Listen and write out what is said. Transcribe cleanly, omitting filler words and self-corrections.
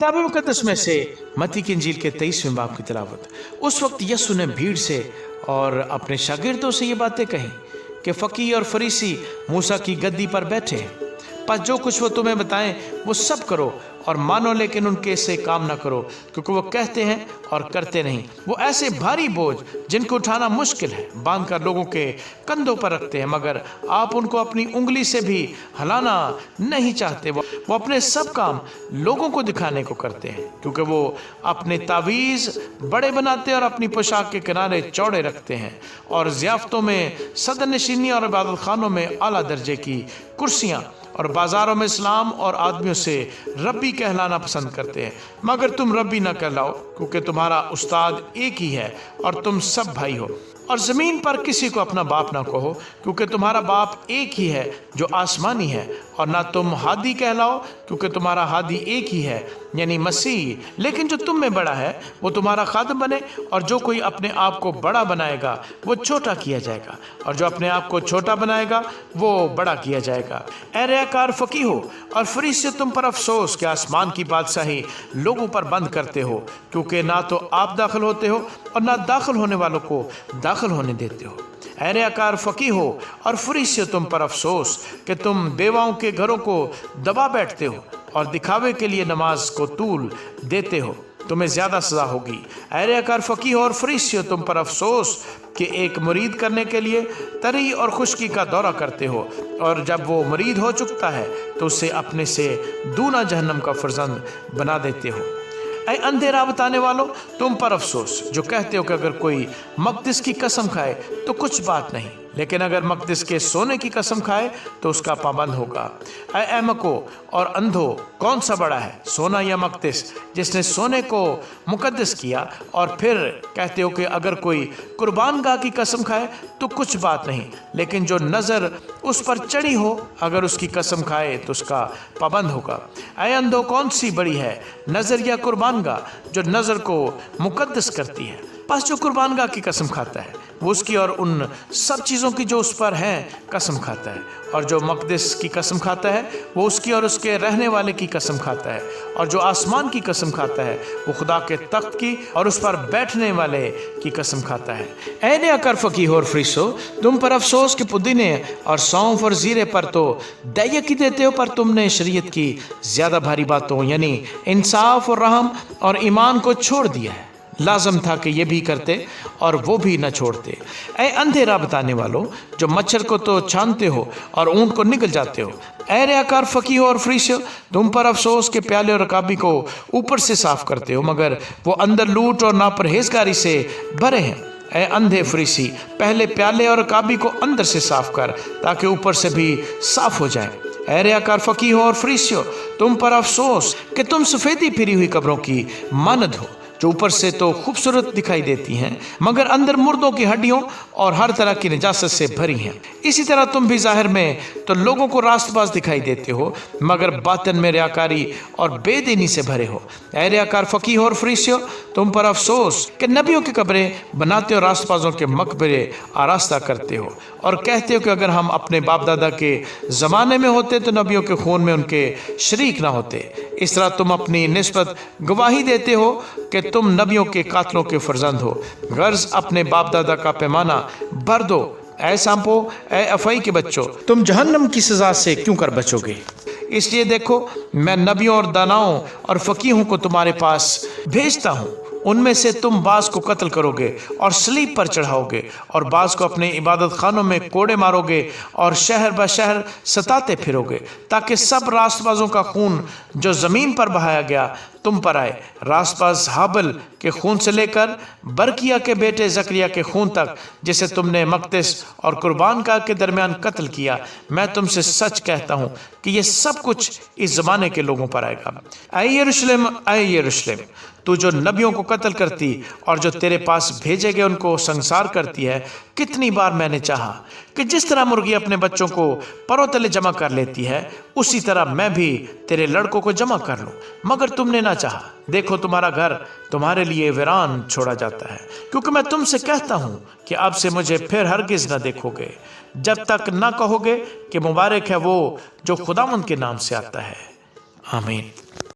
किताब मुकद्दस में से मत्ती की इंजील के 23वें बाब की तिलावत। उस वक्त यीशु ने भीड़ से और अपने शागिर्दों से ये बातें कही कि फकीह और फरीसी मूसा की गद्दी पर बैठे हैं, पर जो कुछ वो तुम्हें बताएं वो सब करो और मानो, लेकिन उनके से काम ना करो, क्योंकि वो कहते हैं और करते नहीं। वो ऐसे भारी बोझ जिनको उठाना मुश्किल है बांध कर लोगों के कंधों पर रखते हैं, मगर आप उनको अपनी उंगली से भी हिलाना नहीं चाहते। वो अपने सब काम लोगों को दिखाने को करते हैं, क्योंकि वो अपने तावीज़ बड़े बनाते हैं और अपनी पोशाक के किनारे चौड़े रखते हैं, और ज़ियाफ़तों में सदर नशीनी और इबादत खानों में आला दर्जे की कुर्सियाँ और बाज़ारों में इस्लाम और आदमियों से रब्बी कहलाना पसंद करते हैं। मगर तुम रब्बी ना कहलाओ, क्योंकि तुम्हारा उस्ताद एक ही है और तुम सब भाई हो। और ज़मीन पर किसी को अपना बाप ना कहो, क्योंकि तुम्हारा बाप एक ही है जो आसमानी है। और ना तुम हादी कहलाओ, क्योंकि तुम्हारा हादी एक ही है यानी मसीह। लेकिन जो तुम में बड़ा है वो तुम्हारा खादिम बने, और जो कोई अपने आप को बड़ा बनाएगा वो छोटा किया जाएगा, और जो अपने आप को छोटा बनाएगा वो बड़ा किया जाएगा। ऐ रियाकार फकीहो और फरीसी, तुम पर अफसोस कि आसमान की बादशाही लोगों पर बंद करते हो, क्योंकि ना तो आप दाखिल होते हो और ना दाखिल होने वालों को दाखिल होने देते हो। ऐ रियाकार फकीहो और फरीसी, तुम पर अफसोस कि तुम बेवाओं के घरों को दबा बैठते हो और दिखावे के लिए नमाज को तूल देते हो, तुम्हें ज़्यादा सज़ा होगी। ऐ रियाकार फकीहो और फरीसी, तुम पर अफसोस कि एक मुरीद करने के लिए तरी और खुश्की का दौरा करते हो, और जब वो मुरीद हो चुकता है तो उसे अपने से दूना जहन्नम का फर्जंद बना देते हो। ऐ अंधेरा बताने वालों, तुम पर अफसोस जो कहते हो कि अगर कोई मक़दिस की कसम खाए तो कुछ बात नहीं, लेकिन अगर मक़दिस के सोने की कसम खाए तो उसका पाबंद होगा। ऐ अहमको और अंधो, कौन सा बड़ा है, सोना या मक़दिस, जिसने सोने को मुकद्दस किया? और फिर कहते हो कि अगर कोई कुर्बान गाह की कसम खाए तो कुछ बात नहीं, लेकिन जो नज़र उस पर चढ़ी हो अगर उसकी कसम खाए तो उसका पाबंद होगा। ऐ अंधो, कौन सी बड़ी है, नज़र या कुर्बान गाह जो नज़र को मुकद्दस करती है? बस जो कुर्बान गाह की कसम खाता है वो उसकी और उन सब चीज़ों की जो उस पर हैं कसम खाता है, और जो मक़दिस की कसम खाता है वो उसकी और उसके रहने वाले की कसम खाता है, और जो आसमान की कसम खाता है वो खुदा के तख्त की और उस पर बैठने वाले की कसम खाता है। ऐ रियाकार फकीहो और फरीसो, तुम पर अफसोस कि पुदीने और सौंफ और ज़ीरे पर तो दैयकी देते हो, पर तुमने शरीयत की ज़्यादा भारी बातों यानी इंसाफ और रहम और ईमान को छोड़ दिया है। लाजम था कि ये भी करते और वो भी न छोड़ते। ऐ अंधेरा बताने वालों, जो मच्छर को तो छानते हो और ऊंट को निगल जाते हो। ऐ रियाकार फकीहो और फरीसी, तुम पर अफसोस के प्याले और रकाबी को ऊपर से साफ करते हो, मगर वो अंदर लूट और नापरहेजगारी से भरे हैं। ऐ अंधे फरीसी, पहले प्याले और रकाबी को अंदर से साफ कर, ताकि ऊपर से भी साफ हो जाए। ऐ रियाकार फकीहो और फरीसी, तुम पर अफसोस कि तुम सफ़ेदी फिरी हुई कब्रों की मानद हो, जो ऊपर से तो खूबसूरत दिखाई देती हैं मगर अंदर मुर्दों की हड्डियों और हर तरह की नजासत से भरी हैं। इसी तरह तुम भी ज़ाहिर में तो लोगों को रास्तबाज दिखाई देते हो, मगर बातिन में रियाकारी और बेदीनी से भरे हो। ऐ रियाकार फकीहो और फरीसी, तुम पर अफसोस कि नबियों की कब्रें बनाते हो, रास्तबाजों के मकबरे आरास्ता करते हो, और कहते हो कि अगर हम अपने बाप दादा के ज़माने में होते तो नबियों के खून में उनके शरीक ना होते। इस तरह तुम अपनी निस्बत गवाही देते हो कि तुम नबियों के कातलों के फर्जंद हो। गर्ज अपने बाप दादा का पैमाना भर दो। ऐ सांपो, ऐ अफई के बच्चों, तुम जहन्नम की सज़ा से क्यों कर बचोगे? इसलिए देखो, मैं नबियों और दानाओं और फ़कीहों को तुम्हारे पास भेजता हूँ। उनमें से तुम बाज़ को कत्ल करोगे और सलीब पर चढ़ाओगे, और बाज़ को अपने इबादत खानों में कोड़े मारोगे और शहर ब शहर सताते फिरोगे, ताकि सब रास्तबाजों का खून जो ज़मीन पर बहाया गया तुम पर आए। रास्तबाज हाबिल के खून से लेकर बरकिया के बेटे ज़करिया के खून तक, जिसे तुमने मक़दिस और कुर्बान गाह के दरमियान कत्ल किया। मैं तुमसे सच कहता हूँ कि ये सब कुछ इस ज़माने के लोगों पर आएगा। ऐ यरूशलेम, ऐ यरूशलेम, तू जो नबियों को कत्ल करती और जो तेरे पास भेजे गए उनको संसार करती है, कितनी बार मैंने चाहा कि जिस तरह मुर्गी अपने बच्चों को परों तले जमा कर लेती है, उसी तरह मैं भी तेरे लड़कों को जमा कर लूं, मगर तुमने ना चाहा। देखो, तुम्हारा घर तुम्हारे लिए वीरान छोड़ा जाता है, क्योंकि मैं तुमसे कहता हूँ कि अब से मुझे फिर हरगिज़ न देखोगे, जब तक ना कहोगे कि मुबारक है वो जो खुदावंद के नाम से आता है। आमीन।